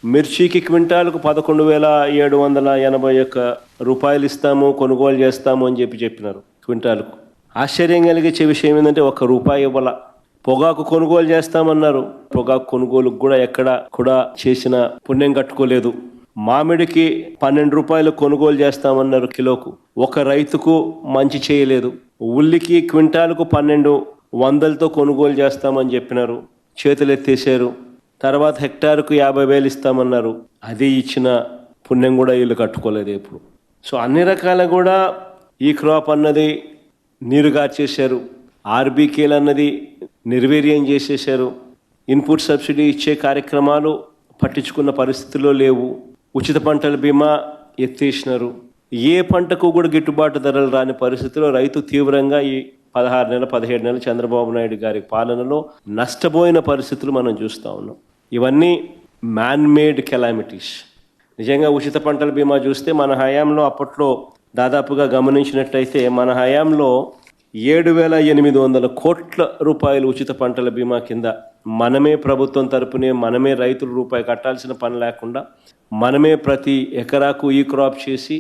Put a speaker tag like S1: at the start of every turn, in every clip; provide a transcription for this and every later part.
S1: మిర్చికి క్వింటాలకు 11,781 రూపాయలు ఇస్తాము, కొనుగోలు చేస్తాము అని చెప్పినారు క్వింటాలకు. ఆశ్చర్యం కలిగించే విషయం ఏంటంటే ₹1 ఇవ్వాల. పొగాకు కొనుగోలు చేస్తామన్నారు, పొగాకు కొనుగోలుకు కూడా ఎక్కడ కూడా చేసిన పుణ్యం కట్టుకోలేదు. మామిడికి ₹12 కొనుగోలు చేస్తామన్నారు కిలోకు, ఒక రైతుకు మంచి చేయలేదు. ఉల్లికి క్వింటాలకు 1200తో కొనుగోలు చేస్తామని చెప్పినారు, చేతులు ఎత్తేసారు. తర్వాత హెక్టార్కు 50,000 ఇస్తామన్నారు, అది ఇచ్చిన పుణ్యం కూడా వీళ్ళు కట్టుకోలేదు ఎప్పుడు. సో అన్ని రకాల కూడా ఈ క్రాప్ అన్నది నీరుగార్చేశారు. ఆర్బీకేలు అన్నది నిర్వీర్యం చేసేశారు. ఇన్పుట్ సబ్సిడీ ఇచ్చే కార్యక్రమాలు పట్టించుకున్న పరిస్థితుల్లో లేవు. ఉచిత పంటల బీమా ఎత్తేసినారు. ఏ పంటకు కూడా గిట్టుబాటు ధరలు రాని పరిస్థితిలో రైతు తీవ్రంగా ఈ 16 నెలలు 17 నెలలు చంద్రబాబు నాయుడు గారి పాలనలో నష్టపోయిన పరిస్థితులు మనం చూస్తూ ఉన్నాం. ఇవన్నీ మ్యాన్ మేడ్ కెలామిటీస్. నిజంగా ఉచిత పంటల బీమా చూస్తే మన హయాంలో అప్పట్లో దాదాపుగా గమనించినట్టయితే మన హయాంలో 7,800 కోట్ల రూపాయలు ఉచిత పంటల బీమా కింద మనమే ప్రభుత్వం తరపునే మనమే రైతులు రూపాయి కట్టాల్సిన పని లేకుండా మనమే ప్రతి ఎకరాకు ఈ క్రాప్ చేసి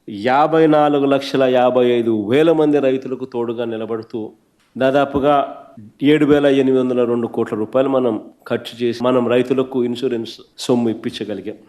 S1: 54,55,000 మంది రైతులకు తోడుగా నిలబడుతూ దాదాపుగా 7,802 కోట్ల రూపాయలు మనం ఖర్చు చేసి మనం రైతులకు ఇన్సూరెన్స్ సొమ్ము ఇప్పించగలిగాం.